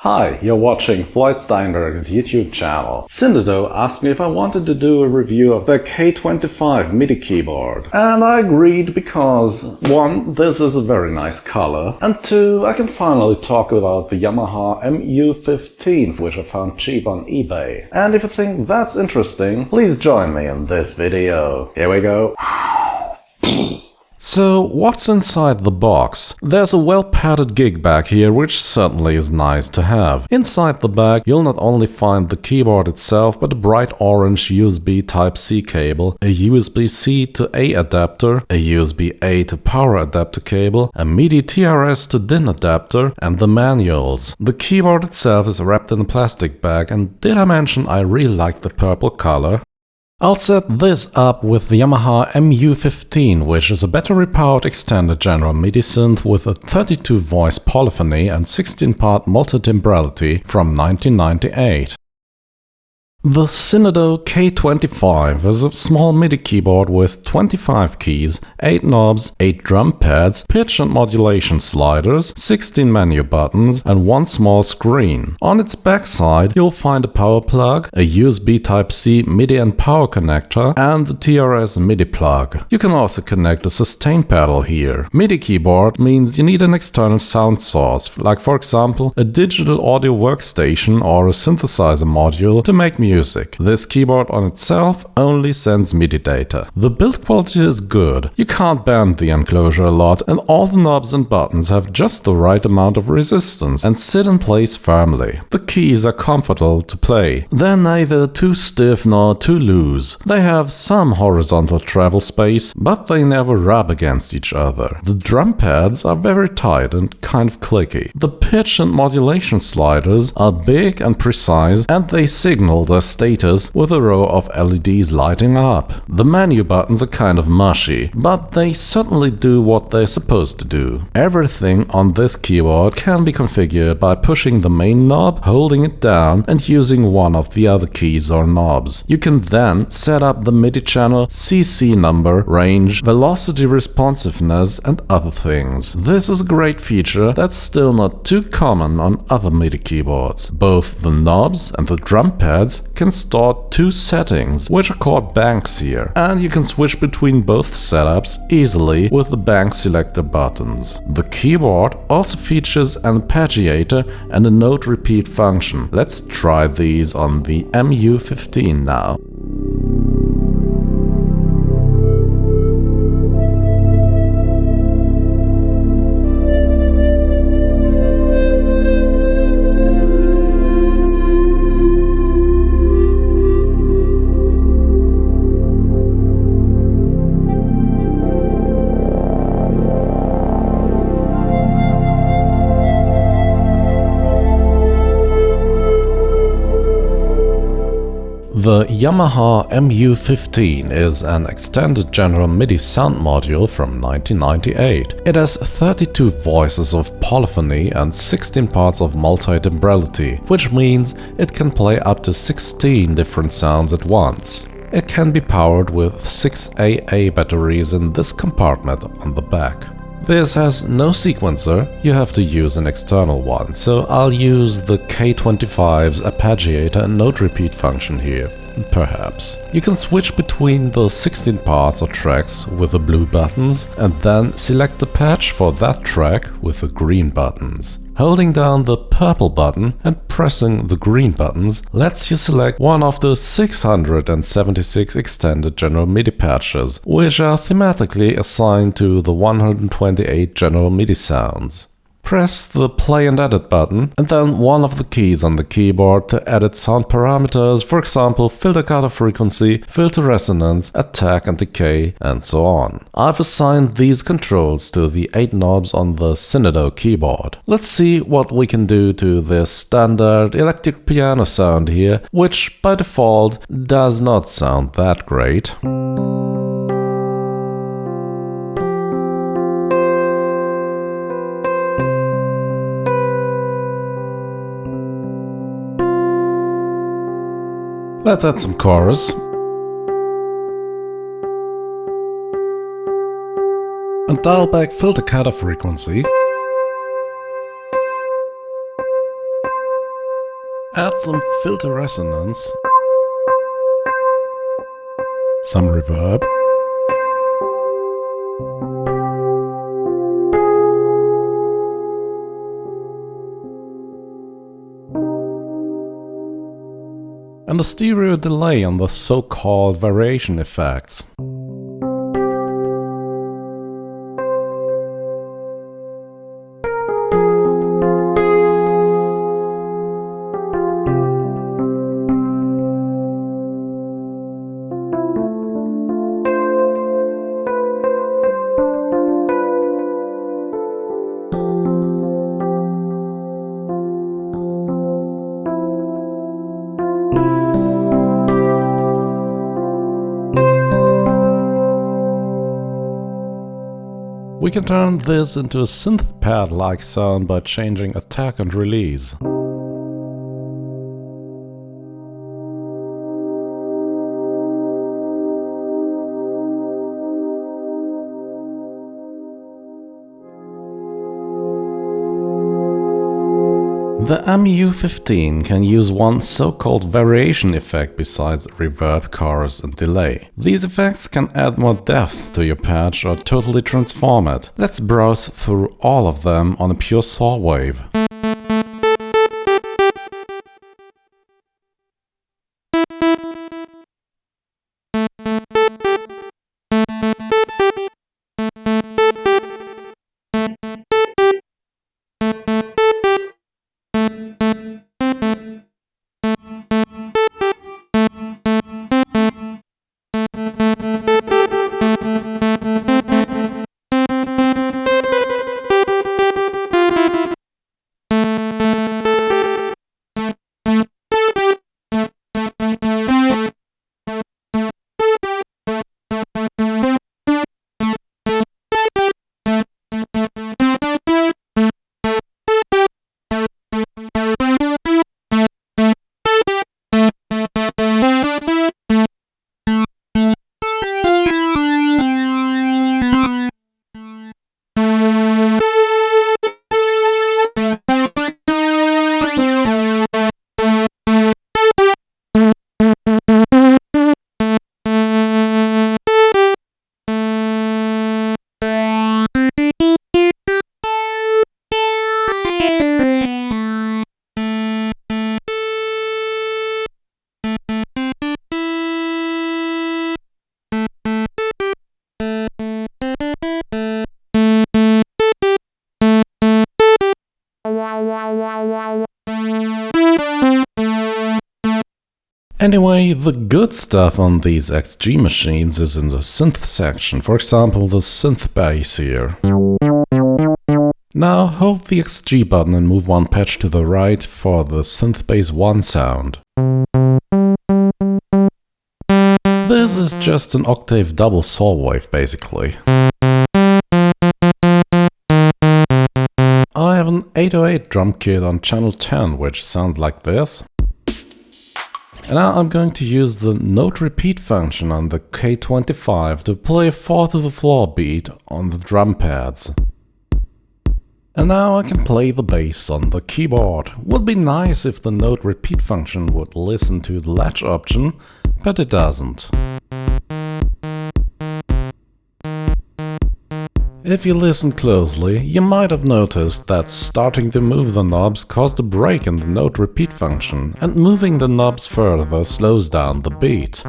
Hi, you're watching Floyd Steinberg's YouTube channel. Synido asked me if I wanted to do a review of their K25 MIDI keyboard. And I agreed because 1. This is a very nice color, and 2. I can finally talk about the Yamaha MU15, which I found cheap on eBay. And if you think that's interesting, please join me in this video. Here we go. So, what's inside the box? There's a well-padded gig bag here, which certainly is nice to have. Inside the bag, you'll not only find the keyboard itself, but a bright orange USB Type-C cable, a USB-C to A adapter, a USB-A to power adapter cable, a MIDI TRS to DIN adapter, and the manuals. The keyboard itself is wrapped in a plastic bag, and did I mention I really like the purple color? I'll set this up with the Yamaha MU15, which is a battery-powered extended general MIDI synth with a 32-voice polyphony and 16-part multitimbrality from 1998. The Synido K25 is a small MIDI keyboard with 25 keys, 8 knobs, 8 drum pads, pitch and modulation sliders, 16 menu buttons, and 1 small screen. On its backside, you'll find a power plug, a USB Type-C MIDI and power connector, and the TRS MIDI plug. You can also connect a sustain pedal here. MIDI keyboard means you need an external sound source, like for example a digital audio workstation or a synthesizer module to make music. This keyboard on itself only sends MIDI data. The build quality is good. You can't bend the enclosure a lot, and all the knobs and buttons have just the right amount of resistance and sit in place firmly. The keys are comfortable to play. They're neither too stiff nor too loose. They have some horizontal travel space, but they never rub against each other. The drum pads are very tight and kind of clicky. The pitch and modulation sliders are big and precise, and they signal their status with a row of LEDs lighting up. The menu buttons are kind of mushy, but they certainly do what they're supposed to do. Everything on this keyboard can be configured by pushing the main knob, holding it down, and using one of the other keys or knobs. You can then set up the MIDI channel, CC number, range, velocity responsiveness, and other things. This is a great feature that's still not too common on other MIDI keyboards. Both the knobs and the drum pads can store 2 settings, which are called banks here, and you can switch between both setups easily with the bank selector buttons. The keyboard also features an arpeggiator and a note repeat function. Let's try these on the MU15 now. The Yamaha MU15 is an extended general MIDI sound module from 1998. It has 32 voices of polyphony and 16 parts of multitimbrality, which means it can play up to 16 different sounds at once. It can be powered with 6 AA batteries in this compartment on the back. This has no sequencer, you have to use an external one, so I'll use the K25's arpeggiator and note repeat function here. Perhaps. You can switch between the 16 parts or tracks with the blue buttons and then select the patch for that track with the green buttons. Holding down the purple button and pressing the green buttons lets you select one of the 676 extended general MIDI patches, which are thematically assigned to the 128 general MIDI sounds. Press the play and edit button and then one of the keys on the keyboard to edit sound parameters, for example filter cutoff frequency, filter resonance, attack and decay, and so on. I've assigned these controls to the 8 knobs on the Synido keyboard. Let's see what we can do to this standard electric piano sound here, which by default does not sound that great. Let's add some chorus. And dial back filter cutoff frequency. Add some filter resonance, some reverb, and a stereo delay on the so-called variation effects. We can turn this into a synth pad-like sound by changing attack and release. The MU15 can use one so-called variation effect besides reverb, chorus and delay. These effects can add more depth to your patch or totally transform it. Let's browse through all of them on a pure saw wave. Anyway, the good stuff on these XG machines is in the synth section, for example the synth bass here. Now hold the XG button and move one patch to the right for the synth bass 1 sound. This is just an octave double saw wave basically. I have an 808 drum kit on channel 10 which sounds like this. And now I'm going to use the note repeat function on the K25 to play a 4 to the floor beat on the drum pads. And now I can play the bass on the keyboard. Would be nice if the note repeat function would listen to the latch option, but it doesn't. If you listen closely, you might have noticed that starting to move the knobs caused a break in the note repeat function, and moving the knobs further slows down the beat.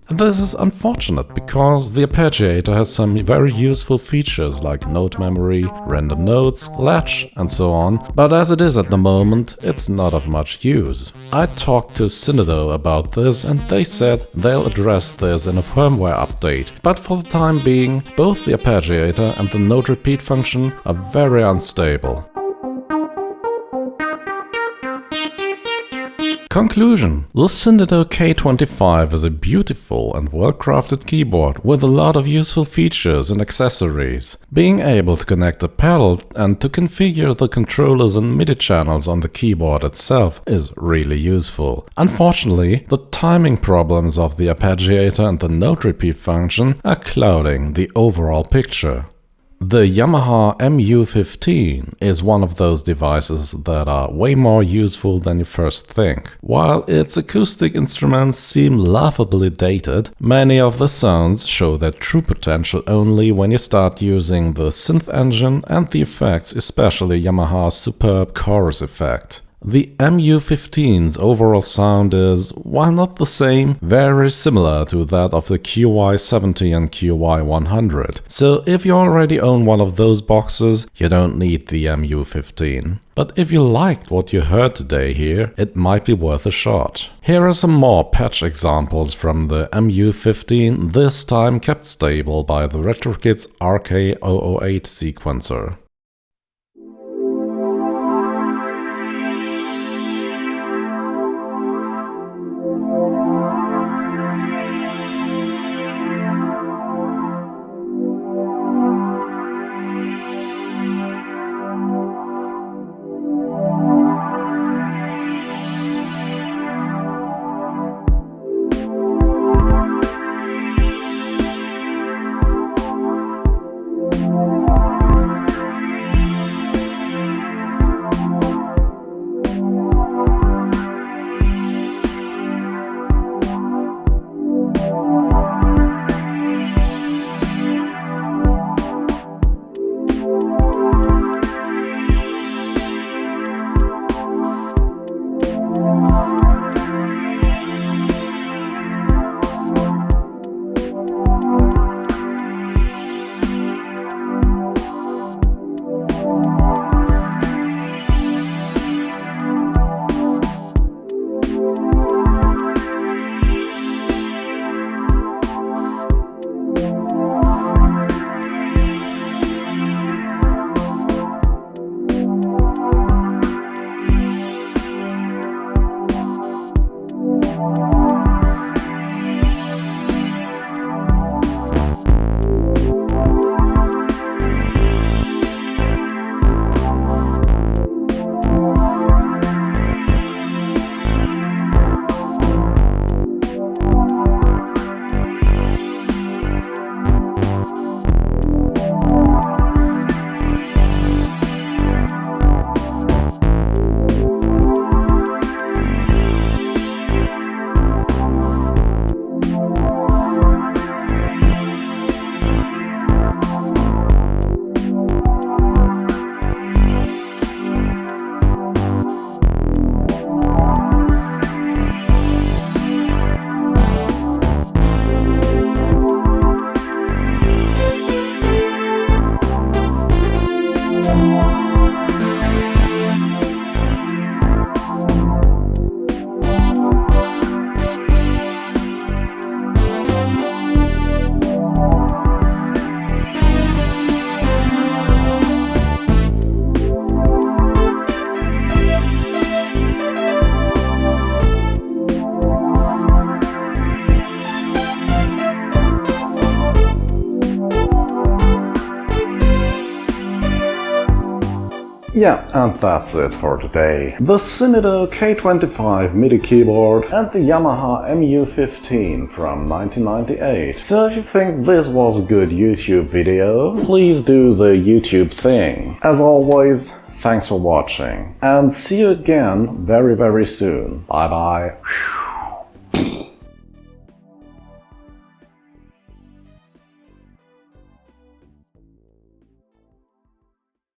And this is unfortunate because the arpeggiator has some very useful features like note memory, random notes, latch and so on, but as it is at the moment, it's not of much use. I talked to Synido about this and they said they'll address this in a firmware update, but for the time being, both the arpeggiator and the note repeat function are very unstable. Conclusion: the Synido K25 is a beautiful and well-crafted keyboard with a lot of useful features and accessories. Being able to connect the pedal and to configure the controllers and MIDI channels on the keyboard itself is really useful. Unfortunately, the timing problems of the arpeggiator and the note repeat function are clouding the overall picture. The Yamaha MU15 is one of those devices that are way more useful than you first think. While its acoustic instruments seem laughably dated, many of the sounds show their true potential only when you start using the synth engine and the effects, especially Yamaha's superb chorus effect. The MU15's overall sound is, while not the same, very similar to that of the QY70 and QY100. So if you already own one of those boxes, you don't need the MU15. But if you liked what you heard today here, it might be worth a shot. Here are some more patch examples from the MU15, this time kept stable by the RetroKit's RK008 sequencer. Yeah, and that's it for today. The Synido K25 MIDI keyboard and the Yamaha MU15 from 1998. So if you think this was a good YouTube video, please do the YouTube thing. As always, thanks for watching, and see you again very soon. Bye bye.